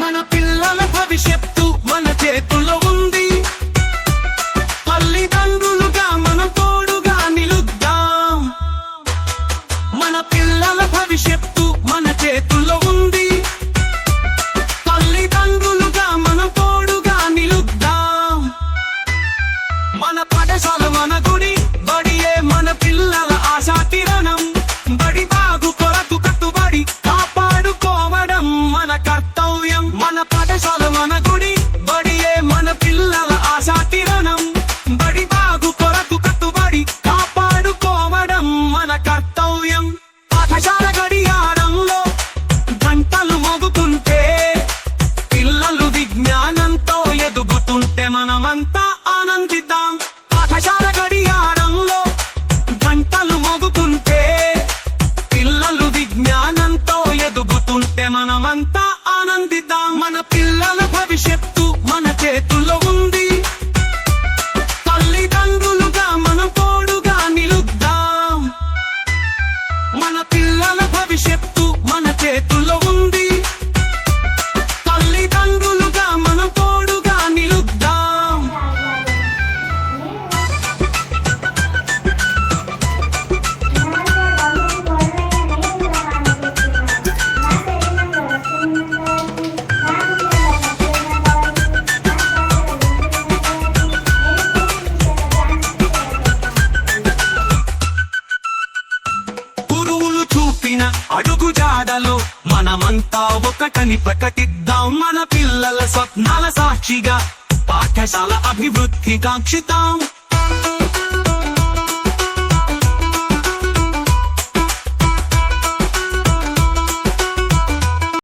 మన పిల్లల భవిష్యత్తు మన చేతుల్లో ఉంది. తల్లిదండ్రులుగా మనం తోడుగా నిలుద్దాం. మన పిల్లల భవిష్యత్తు మన చేతుల్లో ఉంది. తల్లిదండ్రులుగా మనం తోడుగా నిలుద్దాం. మన పాఠశాల మన గుడి, బడియే మన పిల్లల ఆశా కిరణం. బడి బాగు కొరకు కట్టుబడి కాపాడుకోవడం మన కర్తవ్యం. మన పాఠశాల మన గుడి, బడియే మన పిల్లల ఆశా కిరణం. బడి బాగు కొరకు కట్టుబడి కాపాడుకోవడం మన కర్తవ్యం. పాఠశాల గడియారంలో గంటలు మోగుతుంటే, పిల్లలు విజ్ఞానంతో ఎదుగుతుంటే మనమంతా ఆనందిద్దాం. పాఠశాల గడియారంలో గంటలు మోగుతుంటే, పిల్లలు విజ్ఞానంతో ఎదుగుతుంటే మనమంతా ఆనందిద్దాం. మన పిల్లల భవిష్యత్తు మన చేతుల్లో ఉంది. తల్లిదండ్రులుగా మనం తోడుగా నిలుద్దాం. మన పిల్లల భవిష్యత్తు మన చేతుల్లో ఉంది. తల్లిదండ్రులుగా మనం తోడుగా నిలుద్దాం. గురువులు చూపిన అడుగు జాడలో మనమంతా ఒకటని ప్రకటిద్దాం. మన పిల్లల స్వప్నాల సాక్షిగా పాఠశాల అభివృద్ధి కాంక్షిద్దాం.